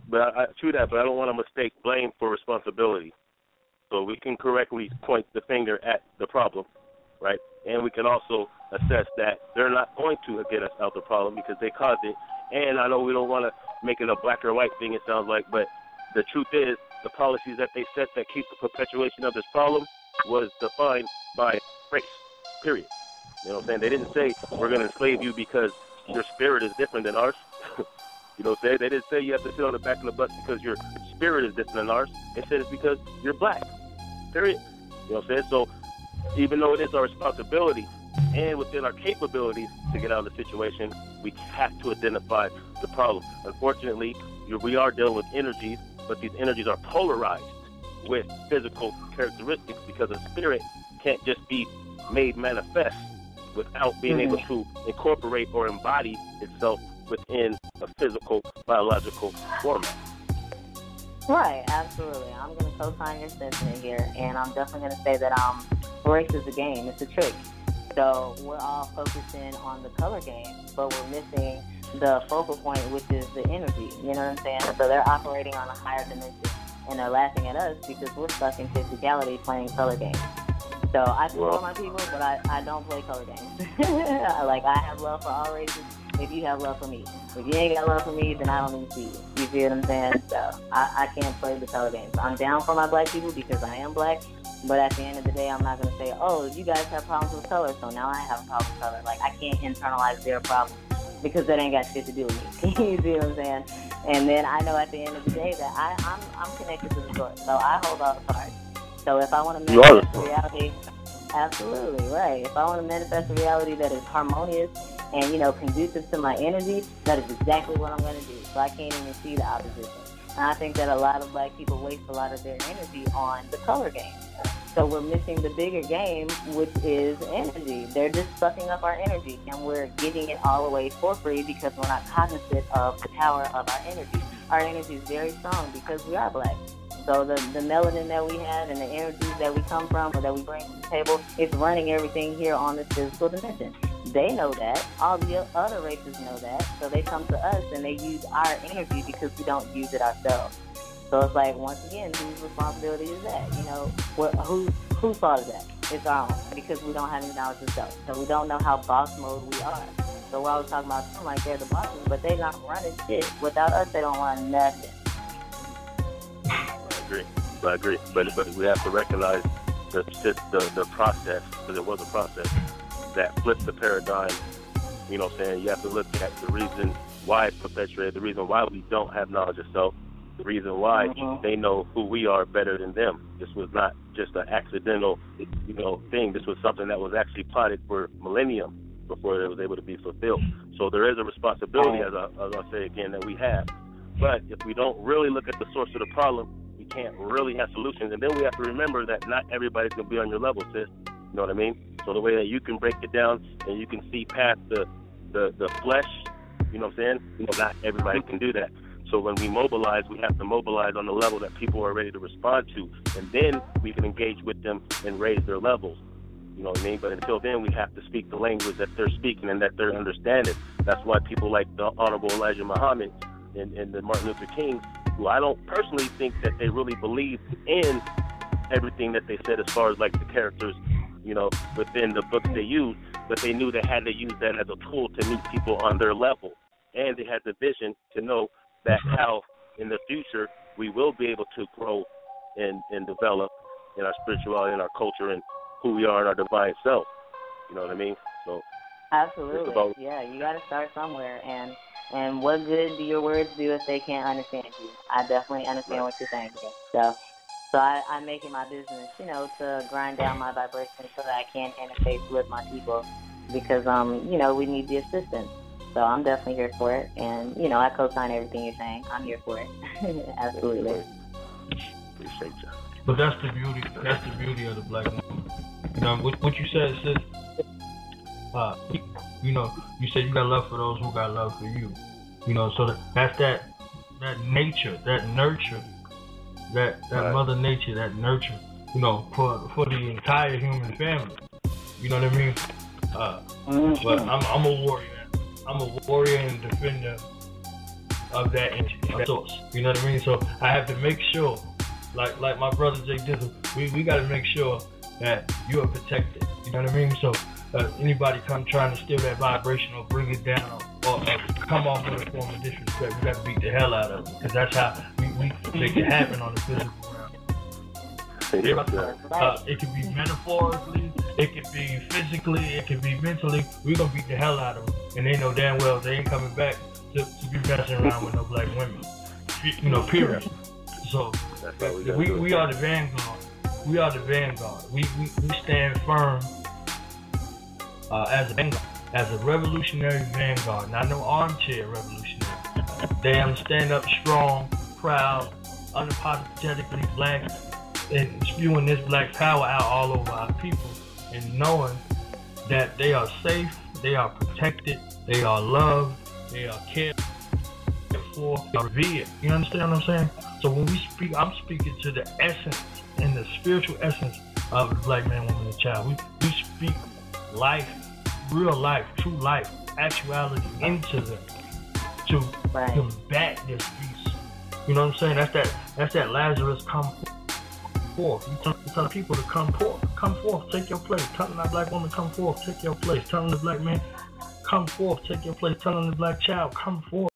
but true that. But I don't want to mistake blame for responsibility. So we can correctly point the finger at the problem, right? And we can also assess that they're not going to get us out the problem because they caused it. And I know we don't want to make it a black or white thing, it sounds like, but the truth is the policies that they set that keep the perpetuation of this problem was defined by race, period. You know what I'm saying? They didn't say we're going to enslave you because your spirit is different than ours. You know what I'm saying? They didn't say you have to sit on the back of the bus because your spirit is different than ours. They said it's because you're black, period. You know what I'm saying? So even though it is our responsibility and within our capabilities to get out of the situation, we have to identify the problem. Unfortunately, we are dealing with energies, but these energies are polarized with physical characteristics because a spirit can't just be made manifest without being able to incorporate or embody itself within a physical, biological format. Right, absolutely. I'm going to co-sign your sentiment here, and I'm definitely going to say that race is a game. It's a trick. So we're all focusing on the color game, but we're missing the focal point, which is the energy. You know what I'm saying? So they're operating on a higher dimension, and they're laughing at us because we're stuck in physicality playing color games. So I support my people, but I don't play color games. Like, I have love for all races if you have love for me. If you ain't got love for me, then I don't even see you. You see what I'm saying? So I can't play the color games. I'm down for my black people because I am black, but at the end of the day, I'm not going to say, oh, you guys have problems with color, so now I have a problem with color. Like, I can't internalize their problems because that ain't got shit to do with me. You see what I'm saying? And then I know at the end of the day that I'm connected to the source, so I hold all the cards. So if I want to manifest a reality, absolutely, right. If I want to manifest a reality that is harmonious and, you know, conducive to my energy, that is exactly what I'm going to do. So I can't even see the opposition. And I think that a lot of black people waste a lot of their energy on the color game. So we're missing the bigger game, which is energy. They're just sucking up our energy, and we're giving it all away for free because we're not cognizant of the power of our energy. Our energy is very strong because we are black. So the melanin that we have and the energies that we come from or that we bring to the table is running everything here on this physical dimension. They know that. All the other races know that. So they come to us and they use our energy because we don't use it ourselves. So it's like, once again, whose responsibility is that? You know, whose fault is that? It's our own because we don't have any knowledge of self. So we don't know how boss mode we are. So we're always talking about them like they're the bosses, but they're not running shit. Without us, they don't run nothing. I agree. But we have to recognize the process, because it was a process, that flipped the paradigm. You know what I'm saying? You have to look at the reason why it's perpetuated, the reason why we don't have knowledge of self, the reason why they know who we are better than them. This was not just an accidental, thing. This was something that was actually plotted for millennium before it was able to be fulfilled. So there is a responsibility, as I say again, that we have. But if we don't really look at the source of the problem, we can't really have solutions. And then we have to remember that not everybody's going to be on your level, sis. You know what I mean? So the way that you can break it down and you can see past the flesh, you know what I'm saying? Not everybody can do that. So when we mobilize, we have to mobilize on the level that people are ready to respond to. And then we can engage with them and raise their levels. You know what I mean? But until then, we have to speak the language that they're speaking and that they're understanding. That's why people like the Honorable Elijah Muhammad and the Martin Luther King, who I don't personally think that they really believed in everything that they said as far as like the characters, within the books they used, but they knew they had to use that as a tool to meet people on their level. And they had the vision to know that how in the future we will be able to grow and develop in our spirituality and our culture and who we are in our divine self. You know what I mean? So absolutely. Yeah, you got to start somewhere. And what good do your words do if they can't understand you? I definitely understand what you're saying here. So I make it my business, to grind down my vibration so that I can interface with my people because, we need the assistance. So I'm definitely here for it. And, I co-sign everything you're saying. I'm here for it. Absolutely. Appreciate you. But that's the beauty. That's the beauty of the black woman. What you said, sis. You said you got love for those who got love for you. So that's that nature, that nurture, that mother nature, that nurture. For the entire human family. You know what I mean? But I'm a warrior. I'm a warrior and defender of that energy, of that source. You know what I mean? So I have to make sure, like my brother Jay Dizzle, we got to make sure that you are protected. You know what I mean? So anybody come trying to steal that vibration or bring it down or come off with a form of disrespect, we got to beat the hell out of it, because that's how we make it happen on the physical realm. It could be metaphorically, it could be physically, it could be mentally. We're going to beat the hell out of them. And they know damn well they ain't coming back to be messing around with no black women. You know, period. So we are the vanguard. We are the vanguard. We stand firm as a vanguard, as a revolutionary vanguard. Not no armchair revolutionary. Damn, stand up strong, proud, unapologetically black, and spewing this black power out all over our people, and knowing that they are safe, they are protected, they are loved, they are cared for, they are revered. You understand what I'm saying? So when we speak, I'm speaking to the essence and the spiritual essence of the black man, woman, and child. We speak life, real life, true life, actuality into them to combat this beast. You know what I'm saying? That's that Lazarus come forth. You tell people to come forth, take your place. Telling that black woman, come forth, take your place. Telling the black man, come forth, take your place. Telling the black child, come forth.